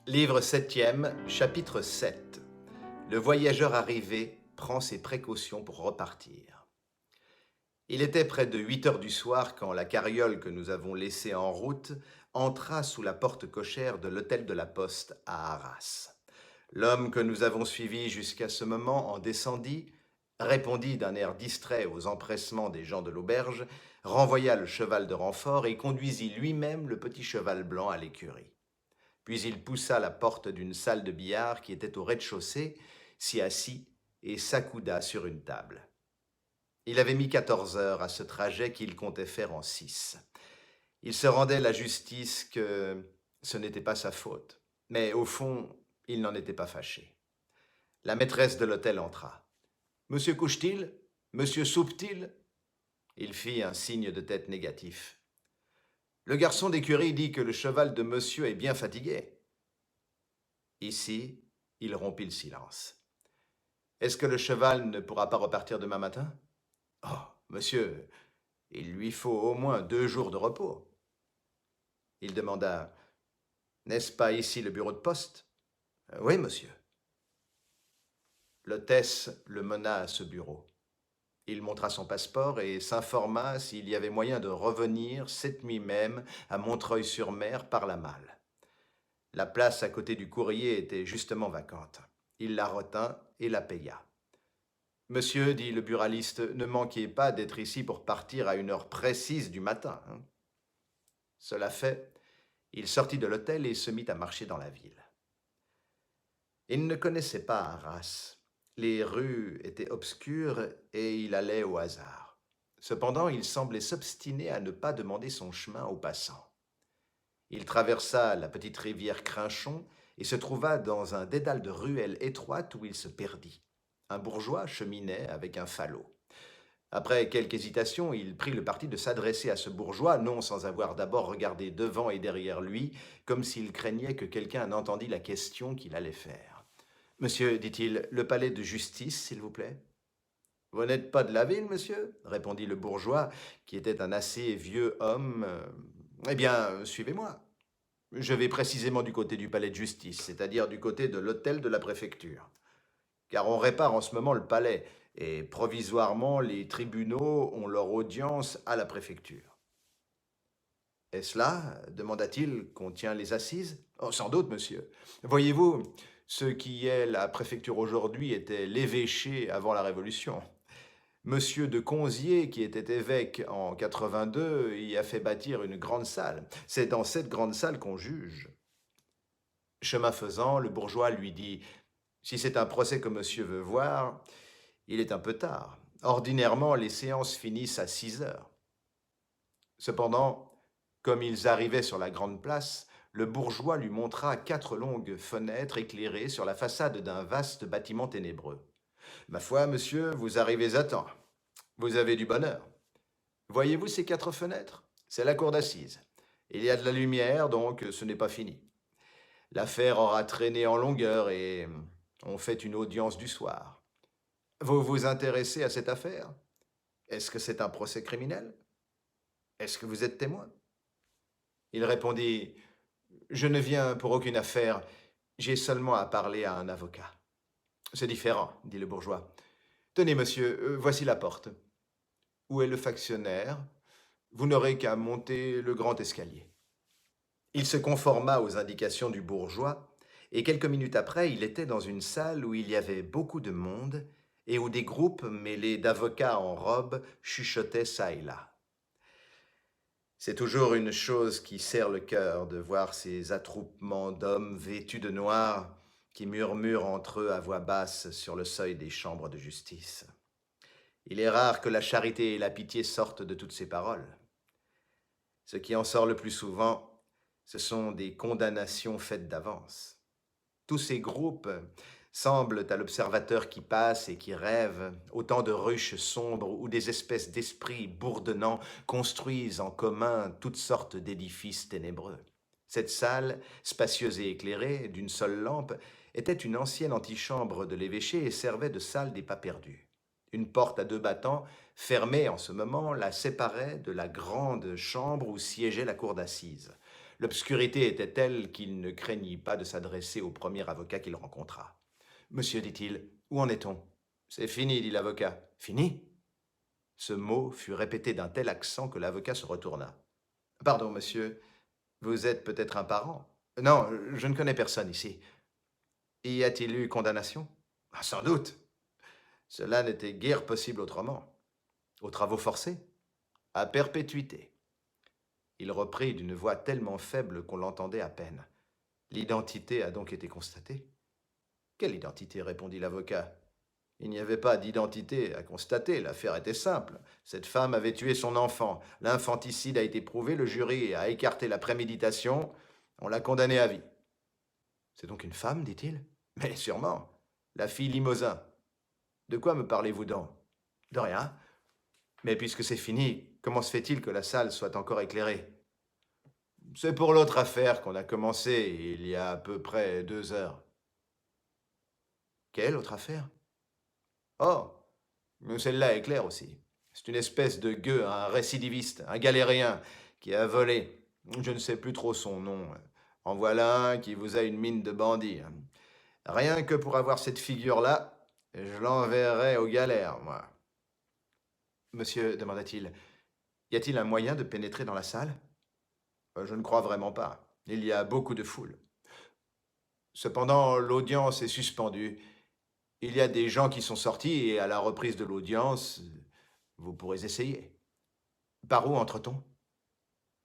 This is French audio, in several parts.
Livre 7e, chapitre 7. Le voyageur arrivé prend ses précautions pour repartir. Il était près de 8 heures du soir quand la carriole que nous avons laissée en route entra sous la porte cochère de l'hôtel de la Poste à Arras. L'homme que nous avons suivi jusqu'à ce moment en descendit, répondit d'un air distrait aux empressements des gens de l'auberge, renvoya le cheval de renfort et conduisit lui-même le petit cheval blanc à l'écurie. Puis il poussa la porte d'une salle de billard qui était au rez-de-chaussée, s'y assit et s'accouda sur une table. Il avait mis 14 heures à ce trajet qu'il comptait faire en 6. Il se rendait la justice que ce n'était pas sa faute, mais au fond, il n'en était pas fâché. La maîtresse de l'hôtel entra. « Monsieur couche-t-il? Monsieur soupe-t-il » Il fit un signe de tête négatif. « Le garçon d'écurie dit que le cheval de monsieur est bien fatigué. » Ici, il rompit le silence. « Est-ce que le cheval ne pourra pas repartir demain matin ?»« Oh, monsieur, il lui faut au moins 2 jours de repos. » Il demanda, « N'est-ce pas ici le bureau de poste ?»« Oui, monsieur. » L'hôtesse le mena à ce bureau. Il montra son passeport et s'informa s'il y avait moyen de revenir cette nuit même à Montreuil-sur-Mer par la malle. La place à côté du courrier était justement vacante. Il la retint et la paya. « Monsieur, dit le buraliste, ne manquiez pas d'être ici pour partir à 1 heure précise du matin. » Cela fait, il sortit de l'hôtel et se mit à marcher dans la ville. Il ne connaissait pas Arras. Les rues étaient obscures et il allait au hasard. Cependant, il semblait s'obstiner à ne pas demander son chemin aux passants. Il traversa la petite rivière Crinchon et se trouva dans un dédale de ruelles étroites où il se perdit. Un bourgeois cheminait avec un falot. Après quelque hésitation, il prit le parti de s'adresser à ce bourgeois, non sans avoir d'abord regardé devant et derrière lui, comme s'il craignait que quelqu'un n'entendît la question qu'il allait faire. « Monsieur, dit-il, le palais de justice, s'il vous plaît ?»« Vous n'êtes pas de la ville, monsieur ?» répondit le bourgeois, qui était un assez vieux homme. « Eh bien, suivez-moi. Je vais précisément du côté du palais de justice, c'est-à-dire du côté de l'hôtel de la préfecture. Car on répare en ce moment le palais, et provisoirement les tribunaux ont leur audience à la préfecture. »« Est-ce là, demanda-t-il, qu'on tient les assises ? » ?»« Oh, sans doute, monsieur. Voyez-vous, ce qui est la préfecture aujourd'hui était l'évêché avant la Révolution. Monsieur de Conzié, qui était évêque en 82, y a fait bâtir une grande salle. C'est dans cette grande salle qu'on juge. » Chemin faisant, le bourgeois lui dit « Si c'est un procès que monsieur veut voir, il est un peu tard. Ordinairement, les séances finissent à 6 heures. » Cependant, comme ils arrivaient sur la grande place, le bourgeois lui montra 4 longues fenêtres éclairées sur la façade d'un vaste bâtiment ténébreux. « Ma foi, monsieur, vous arrivez à temps. Vous avez du bonheur. Voyez-vous ces 4 fenêtres? C'est la cour d'assises. Il y a de la lumière, donc ce n'est pas fini. L'affaire aura traîné en longueur et on fait une audience du soir. Vous vous intéressez à cette affaire? Est-ce que c'est un procès criminel? Est-ce que vous êtes témoin? » Il répondit « Je ne viens pour aucune affaire, j'ai seulement à parler à un avocat. »« C'est différent, dit le bourgeois. Tenez, monsieur, voici la porte. Où est le factionnaire? Vous n'aurez qu'à monter le grand escalier. » Il se conforma aux indications du bourgeois, et quelques minutes après, il était dans une salle où il y avait beaucoup de monde et où des groupes mêlés d'avocats en robe chuchotaient çà et là. C'est toujours une chose qui serre le cœur de voir ces attroupements d'hommes vêtus de noir qui murmurent entre eux à voix basse sur le seuil des chambres de justice. Il est rare que la charité et la pitié sortent de toutes ces paroles. Ce qui en sort le plus souvent, ce sont des condamnations faites d'avance. Tous ces groupes semblent à l'observateur qui passe et qui rêve autant de ruches sombres où des espèces d'esprits bourdonnants construisent en commun toutes sortes d'édifices ténébreux. Cette salle, spacieuse et éclairée d'une seule lampe, était une ancienne antichambre de l'évêché et servait de salle des pas perdus. Une porte à 2 battants, fermée en ce moment, la séparait de la grande chambre où siégeait la cour d'assises. L'obscurité était telle qu'il ne craignit pas de s'adresser au premier avocat qu'il rencontra. « Monsieur, dit-il, où en est-on »« C'est fini, dit l'avocat. »« Fini ?» Ce mot fut répété d'un tel accent que l'avocat se retourna. « Pardon, monsieur, vous êtes peut-être un parent ?»« Non, je ne connais personne ici. »« Y a-t-il eu condamnation ?»« Ah, sans doute. Cela n'était guère possible autrement. »« Aux travaux forcés ?»« À perpétuité. » Il reprit d'une voix tellement faible qu'on l'entendait à peine. « L'identité a donc été constatée ?»« Quelle identité ?» répondit l'avocat. « Il n'y avait pas d'identité à constater, l'affaire était simple. Cette femme avait tué son enfant, l'infanticide a été prouvé, le jury a écarté la préméditation, on l'a condamnée à vie. »« C'est donc une femme, dit-il ? » ?»« Mais sûrement, la fille Limosin. »« De quoi me parlez-vous donc ? » ?»« De rien. Mais puisque c'est fini, comment se fait-il que la salle soit encore éclairée ? » ?»« C'est pour l'autre affaire qu'on a commencé il y a à peu près 2 heures. »« Quelle autre affaire ? » ?»« Oh, celle-là est claire aussi. C'est une espèce de gueux, un récidiviste, un galérien qui a volé. Je ne sais plus trop son nom. En voilà un qui vous a une mine de bandit. Rien que pour avoir cette figure-là, je l'enverrai aux galères, moi. »« Monsieur, demanda-t-il, y a-t-il un moyen de pénétrer dans la salle ? » ?»« Je ne crois vraiment pas. Il y a beaucoup de foule. Cependant, l'audience est suspendue. Il y a des gens qui sont sortis et à la reprise de l'audience, vous pourrez essayer. »« Par où entre-t-on ? » ?»«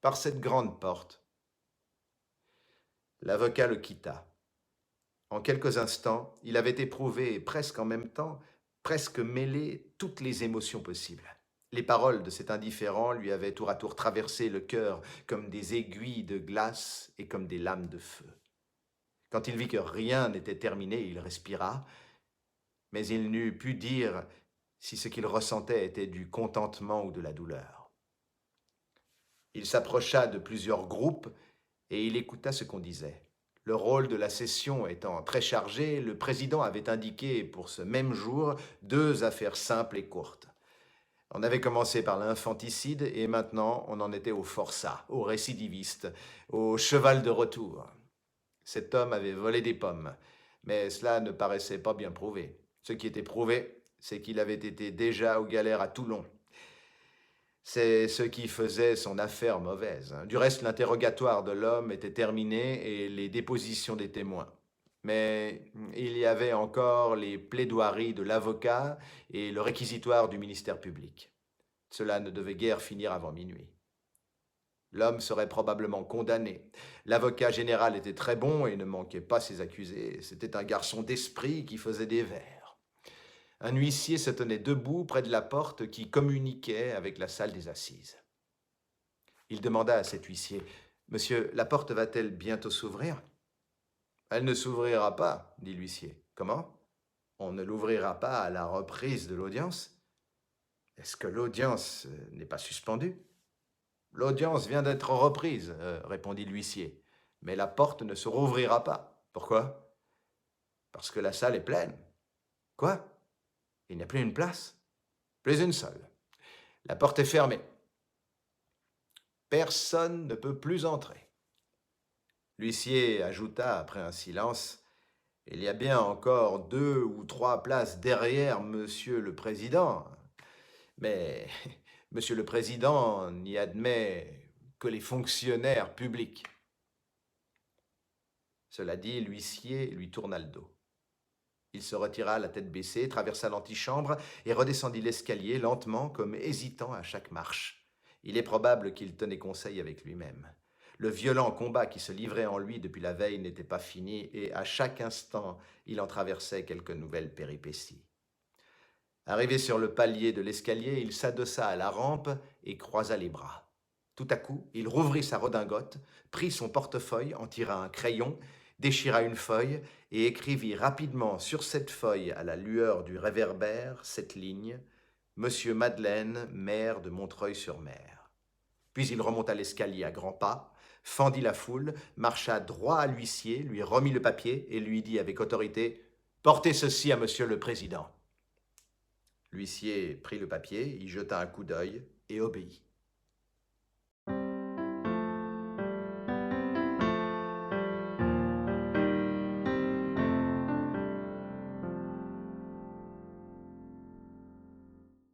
Par cette grande porte. » L'avocat le quitta. En quelques instants, il avait éprouvé, presque en même temps, presque mêlé, toutes les émotions possibles. Les paroles de cet indifférent lui avaient tour à tour traversé le cœur comme des aiguilles de glace et comme des lames de feu. Quand il vit que rien n'était terminé, il respira, mais il n'eût pu dire si ce qu'il ressentait était du contentement ou de la douleur. Il s'approcha de plusieurs groupes et il écouta ce qu'on disait. Le rôle de la session étant très chargé, le président avait indiqué pour ce même jour 2 affaires simples et courtes. On avait commencé par l'infanticide et maintenant on en était au forçat, au récidiviste, au cheval de retour. Cet homme avait volé des pommes, mais cela ne paraissait pas bien prouvé. Ce qui était prouvé, c'est qu'il avait été déjà aux galères à Toulon. C'est ce qui faisait son affaire mauvaise. Du reste, l'interrogatoire de l'homme était terminé et les dépositions des témoins. Mais il y avait encore les plaidoiries de l'avocat et le réquisitoire du ministère public. Cela ne devait guère finir avant minuit. L'homme serait probablement condamné. L'avocat général était très bon et ne manquait pas ses accusés. C'était un garçon d'esprit qui faisait des vers. Un huissier se tenait debout près de la porte qui communiquait avec la salle des assises. Il demanda à cet huissier, « Monsieur, la porte va-t-elle bientôt s'ouvrir ?»« Elle ne s'ouvrira pas, » dit l'huissier. « Comment ? On ne l'ouvrira pas à la reprise de l'audience ? Est-ce que l'audience n'est pas suspendue ? » « L'audience vient d'être reprise, répondit l'huissier, « mais la porte ne se rouvrira pas. »« Pourquoi ? » ?»« Parce que la salle est pleine. »« Quoi ? Il n'y a plus une place ? » ?»« Plus une seule. La porte est fermée. Personne ne peut plus entrer. » L'huissier ajouta après un silence, « Il y a bien encore 2 ou 3 places derrière Monsieur le Président, mais Monsieur le Président n'y admet que les fonctionnaires publics. » Cela dit, l'huissier lui tourna le dos. Il se retira la tête baissée, traversa l'antichambre et redescendit l'escalier lentement, comme hésitant à chaque marche. Il est probable qu'il tenait conseil avec lui-même. Le violent combat qui se livrait en lui depuis la veille n'était pas fini et à chaque instant, il en traversait quelques nouvelles péripéties. Arrivé sur le palier de l'escalier, il s'adossa à la rampe et croisa les bras. Tout à coup, il rouvrit sa redingote, prit son portefeuille, en tira un crayon, déchira une feuille et écrivit rapidement sur cette feuille, à la lueur du réverbère, cette ligne « Monsieur Madeleine, maire de Montreuil-sur-Mer ». Puis il remonta l'escalier à grands pas, fendit la foule, marcha droit à l'huissier, lui remit le papier et lui dit avec autorité « Portez ceci à Monsieur le Président ». L'huissier prit le papier, y jeta un coup d'œil et obéit.